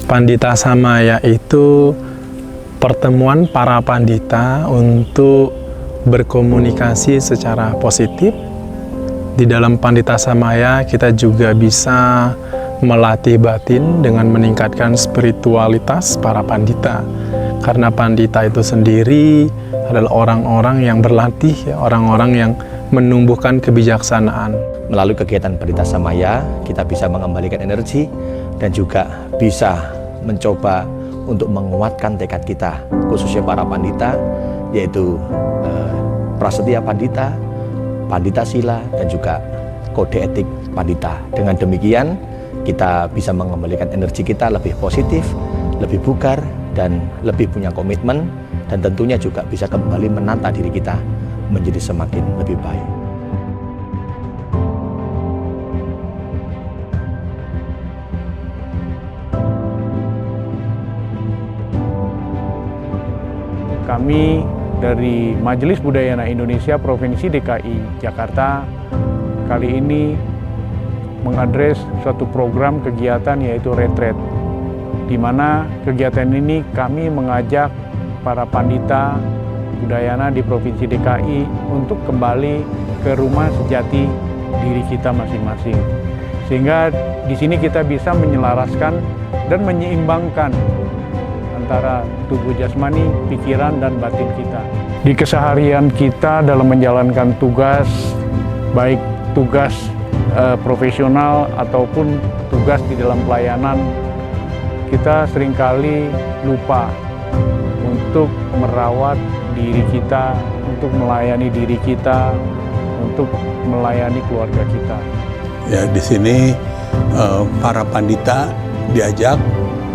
Pandita Samaya itu pertemuan para pandita untuk berkomunikasi secara positif. Di dalam Pandita Samaya kita juga bisa melatih batin dengan meningkatkan spiritualitas para pandita. Karena pandita itu sendiri adalah orang-orang yang berlatih, orang-orang yang menumbuhkan kebijaksanaan. Melalui kegiatan Pandita Samaya, kita bisa mengembalikan energi dan juga bisa mencoba untuk menguatkan tekad kita, khususnya para pandita, yaitu prasetya pandita, pandita sila, dan juga kode etik pandita. Dengan demikian, kita bisa mengembalikan energi kita lebih positif, lebih bugar, dan lebih punya komitmen, dan tentunya juga bisa kembali menata diri kita menjadi semakin lebih baik. Kami dari Majelis Budayana Indonesia Provinsi DKI Jakarta kali ini mengadres suatu program kegiatan yaitu retret, di mana kegiatan ini kami mengajak para pandita budayana di Provinsi DKI untuk kembali ke rumah sejati diri kita masing-masing. Sehingga di sini kita bisa menyelaraskan dan menyeimbangkan antara tubuh jasmani, pikiran, dan batin kita. Di keseharian kita dalam menjalankan tugas, baik tugas profesional ataupun tugas di dalam pelayanan, kita seringkali lupa untuk merawat diri kita, untuk melayani diri kita, untuk melayani keluarga kita. Ya, di sini para pandita diajak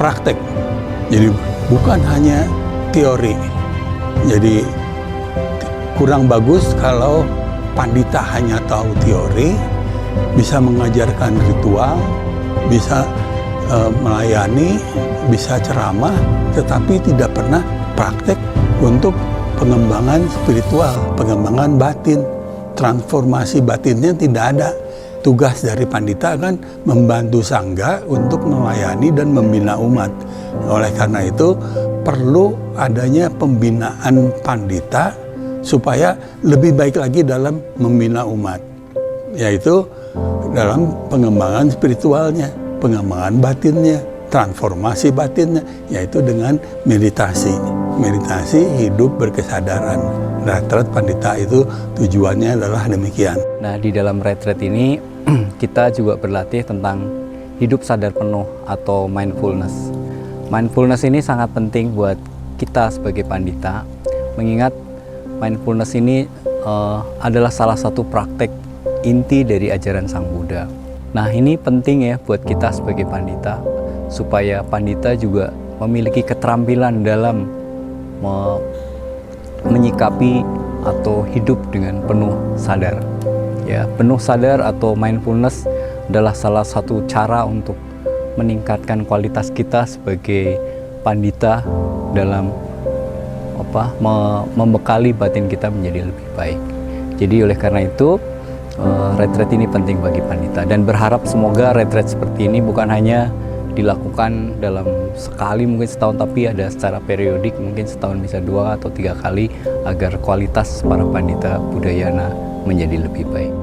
praktek. Jadi bukan hanya teori. Jadi kurang bagus kalau pandita hanya tahu teori, bisa mengajarkan ritual, bisa melayani, bisa ceramah, tetapi tidak pernah praktek untuk pengembangan spiritual, pengembangan batin, transformasi batinnya tidak ada. Tugas dari pandita kan membantu sangga untuk melayani dan membina umat. Oleh karena itu perlu adanya pembinaan pandita supaya lebih baik lagi dalam membina umat, yaitu dalam pengembangan spiritualnya, pengembangan batinnya, transformasi batinnya, yaitu dengan meditasi. Meditasi hidup berkesadaran. Retret pandita itu tujuannya adalah demikian. Nah, di dalam retret ini kita juga berlatih tentang hidup sadar penuh atau mindfulness. Mindfulness ini sangat penting buat kita sebagai pandita, mengingat mindfulness ini adalah salah satu praktek inti dari ajaran Sang Buddha. Nah, ini penting ya buat kita sebagai pandita, supaya pandita juga memiliki keterampilan dalam menyikapi atau hidup dengan penuh sadar. Ya, penuh sadar atau mindfulness adalah salah satu cara untuk meningkatkan kualitas kita sebagai pandita dalam membekali batin kita menjadi lebih baik. Jadi oleh karena itu retret ini penting bagi pandita, dan berharap semoga retret seperti ini bukan hanya dilakukan dalam sekali, mungkin setahun, tapi ada secara periodik, mungkin setahun bisa 2 atau 3 kali, agar kualitas para pandita budayana menjadi lebih baik.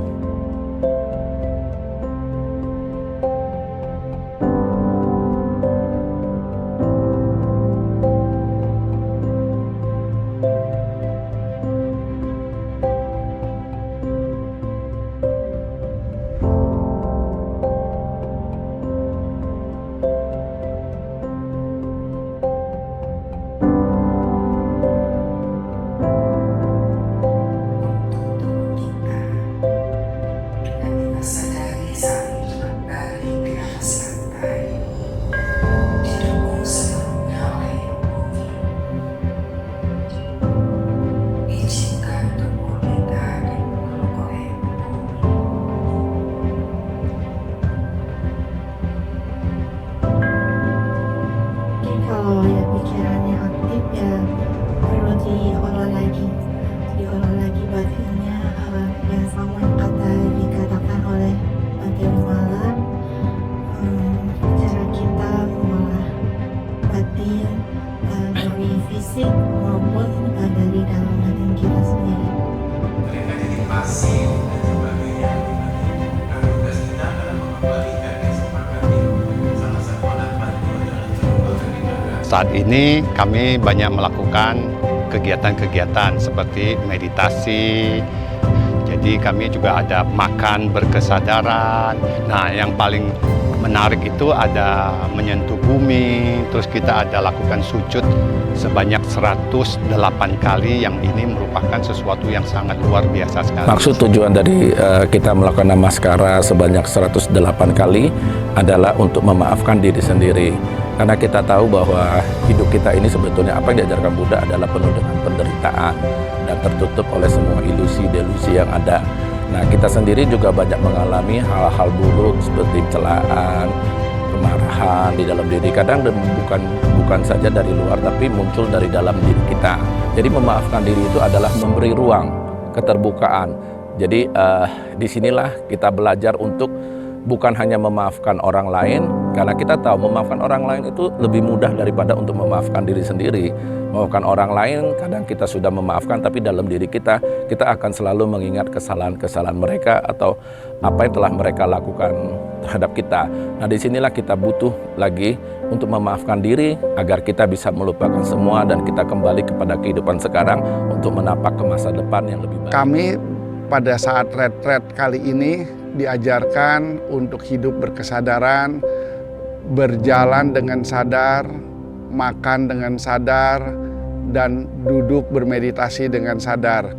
Saat ini kami banyak melakukan kegiatan-kegiatan seperti meditasi. Jadi kami juga ada makan berkesadaran. Nah, yang paling menarik itu ada menyentuh bumi, terus kita ada lakukan sujud sebanyak 108 kali, yang ini merupakan sesuatu yang sangat luar biasa sekali. Maksud tujuan dari kita melakukan namaskara sebanyak 108 kali adalah untuk memaafkan diri sendiri. Karena kita tahu bahwa hidup kita ini sebetulnya apa yang diajarkan Buddha adalah penuh dengan penderitaan dan tertutup oleh semua ilusi-delusi yang ada. Nah, kita sendiri juga banyak mengalami hal-hal buruk seperti celaan, kemarahan di dalam diri. Kadang bukan saja dari luar, tapi muncul dari dalam diri kita. Jadi memaafkan diri itu adalah memberi ruang, keterbukaan. Jadi disinilah kita belajar untuk bukan hanya memaafkan orang lain, karena kita tahu memaafkan orang lain itu lebih mudah daripada untuk memaafkan diri sendiri. Memaafkan orang lain, kadang kita sudah memaafkan, tapi dalam diri kita akan selalu mengingat kesalahan-kesalahan mereka atau apa yang telah mereka lakukan terhadap kita. Nah, disinilah kita butuh lagi untuk memaafkan diri agar kita bisa melupakan semua dan kita kembali kepada kehidupan sekarang untuk menapak ke masa depan yang lebih baik. Kami pada saat retret kali ini diajarkan untuk hidup berkesadaran, berjalan dengan sadar, makan dengan sadar, dan duduk bermeditasi dengan sadar.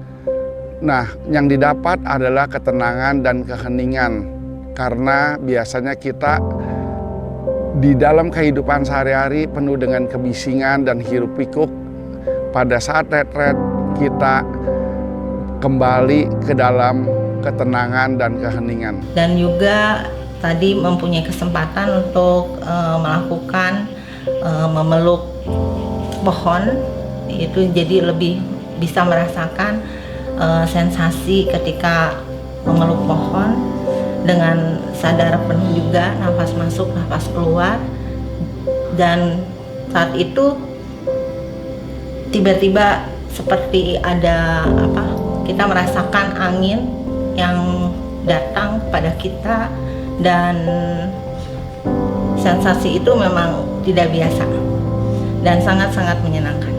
Nah, yang didapat adalah ketenangan dan keheningan, karena biasanya kita di dalam kehidupan sehari-hari penuh dengan kebisingan dan hiruk-pikuk. Pada saat retret kita kembali ke dalam ketenangan dan keheningan. Dan juga tadi mempunyai kesempatan untuk melakukan memeluk pohon, itu jadi lebih bisa merasakan sensasi ketika memeluk pohon dengan sadar penuh juga, nafas masuk, nafas keluar. Dan saat itu tiba-tiba seperti ada kita merasakan angin yang datang pada kita, dan sensasi itu memang tidak biasa dan sangat-sangat menyenangkan.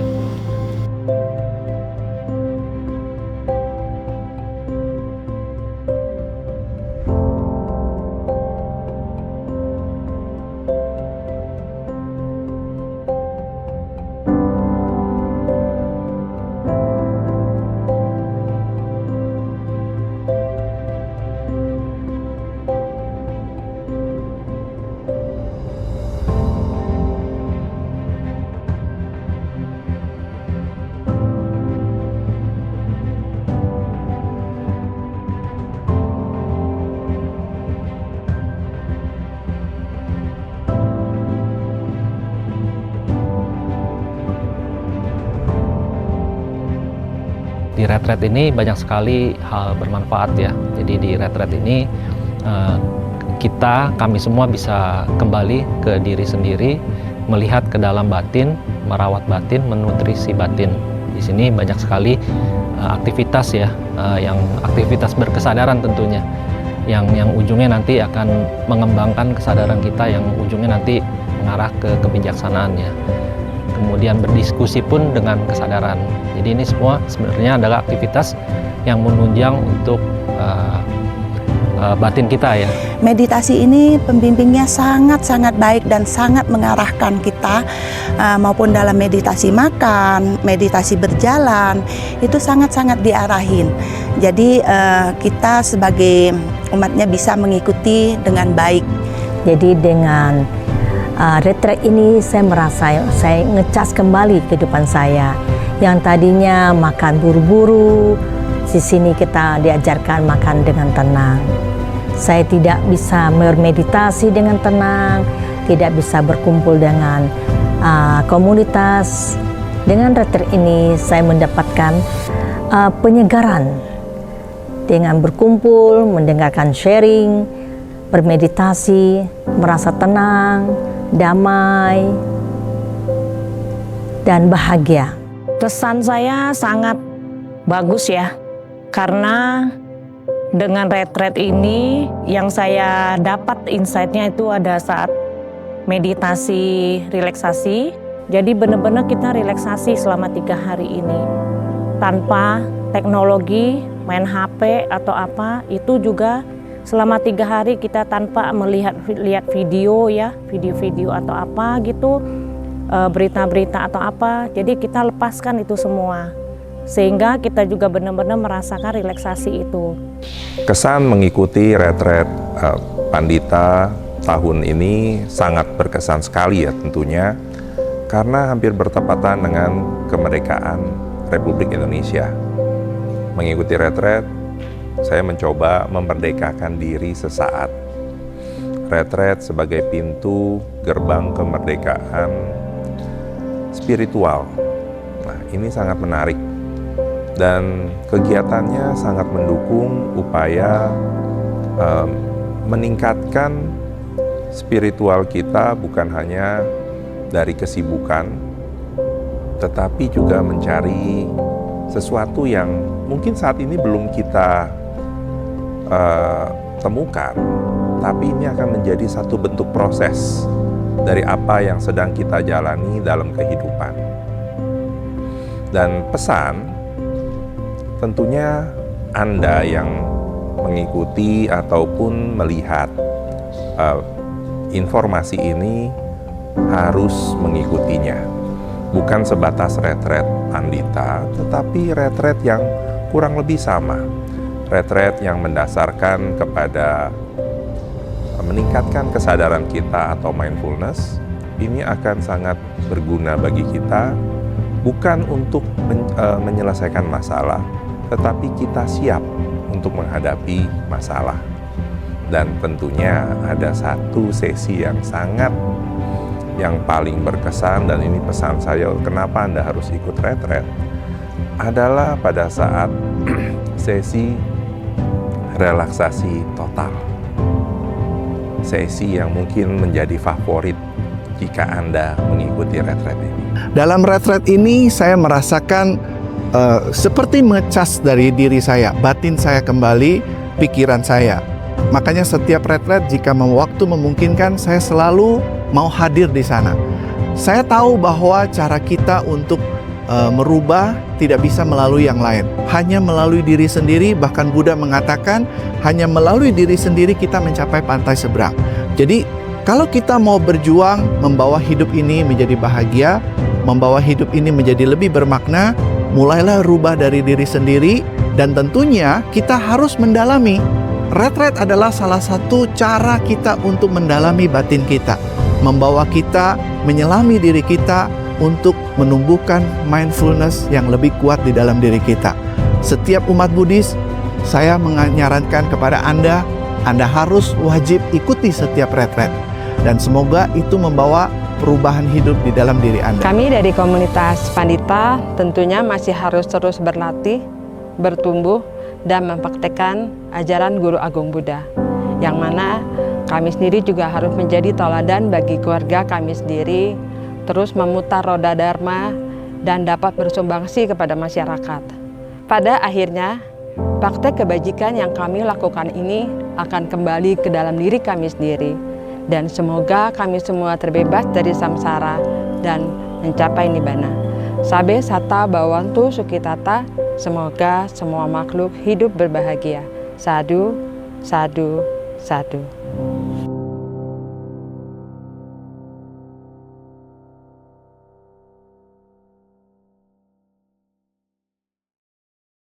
Di retret ini banyak sekali hal bermanfaat ya. Jadi di retret ini kami semua bisa kembali ke diri sendiri, melihat ke dalam batin, merawat batin, menutrisi batin. Di sini banyak sekali aktivitas ya, yang aktivitas berkesadaran tentunya, yang ujungnya nanti akan mengembangkan kesadaran kita, yang ujungnya nanti mengarah ke kebijaksanaan ya. Kemudian berdiskusi pun dengan kesadaran. Jadi ini semua sebenarnya adalah aktivitas yang menunjang untuk batin kita ya. Meditasi ini pembimbingnya sangat-sangat baik dan sangat mengarahkan kita, maupun dalam meditasi makan, meditasi berjalan, itu sangat-sangat diarahin. Jadi kita sebagai umatnya bisa mengikuti dengan baik. Jadi dengan retret ini saya merasa saya ngecas kembali kehidupan saya. Yang tadinya makan buru-buru, di sini kita diajarkan makan dengan tenang. Saya tidak bisa bermeditasi dengan tenang, tidak bisa berkumpul dengan komunitas. Dengan retret ini saya mendapatkan penyegaran dengan berkumpul, mendengarkan sharing, bermeditasi, merasa tenang, damai, dan bahagia. Kesan saya sangat bagus ya, karena dengan retret ini yang saya dapat insight-nya itu ada saat meditasi relaksasi, Jadi benar-benar kita relaksasi selama 3 hari ini. Tanpa teknologi, main HP atau apa, itu juga selama 3 hari kita tanpa lihat video ya, video-video atau apa gitu, berita-berita atau apa. Jadi kita lepaskan itu semua. Sehingga kita juga benar-benar merasakan relaksasi itu. Kesan mengikuti retret Pandita tahun ini sangat berkesan sekali ya tentunya, karena hampir bertepatan dengan kemerdekaan Republik Indonesia. Mengikuti retret, saya mencoba memerdekakan diri sesaat. Retret sebagai pintu gerbang kemerdekaan spiritual. Nah, ini sangat menarik. Dan kegiatannya sangat mendukung upaya meningkatkan spiritual kita, bukan hanya dari kesibukan, tetapi juga mencari sesuatu yang mungkin saat ini belum kita temukan, tapi ini akan menjadi satu bentuk proses dari apa yang sedang kita jalani dalam kehidupan. Dan pesan, tentunya Anda yang mengikuti ataupun melihat informasi ini harus mengikutinya. Bukan sebatas retret Pandita, tetapi retret yang kurang lebih sama. Retret yang mendasarkan kepada meningkatkan kesadaran kita atau mindfulness. Ini akan sangat berguna bagi kita, bukan untuk menyelesaikan masalah, tetapi kita siap untuk menghadapi masalah. Dan tentunya ada satu sesi yang paling berkesan, dan ini pesan saya kenapa Anda harus ikut retret, adalah pada saat sesi relaksasi total. Sesi yang mungkin menjadi favorit jika Anda mengikuti retret ini. Dalam retret ini saya merasakan seperti mengecas dari diri saya, batin saya kembali, pikiran saya. Makanya setiap retret jika waktu memungkinkan, saya selalu mau hadir di sana. Saya tahu bahwa cara kita untuk merubah tidak bisa melalui yang lain, hanya melalui diri sendiri. Bahkan Buddha mengatakan hanya melalui diri sendiri kita mencapai pantai seberang. Jadi kalau kita mau berjuang membawa hidup ini menjadi bahagia, membawa hidup ini menjadi lebih bermakna, mulailah rubah dari diri sendiri. Dan tentunya kita harus mendalami. Retret adalah salah satu cara kita untuk mendalami batin kita, membawa kita menyelami diri kita untuk menumbuhkan mindfulness yang lebih kuat di dalam diri kita. Setiap umat Buddhis, saya menyarankan kepada Anda harus wajib ikuti setiap retret. Dan semoga itu membawa perubahan hidup di dalam diri Anda. Kami dari komunitas Pandita tentunya masih harus terus berlatih, bertumbuh, dan mempraktekkan ajaran Guru Agung Buddha, yang mana kami sendiri juga harus menjadi teladan bagi keluarga kami sendiri, terus memutar roda dharma dan dapat bersumbangsi kepada masyarakat. Pada akhirnya, praktek kebajikan yang kami lakukan ini akan kembali ke dalam diri kami sendiri, dan semoga kami semua terbebas dari samsara dan mencapai nibbana. Sabe sata bawantu sukitata, semoga semua makhluk hidup berbahagia. Sadhu, sadhu, sadhu.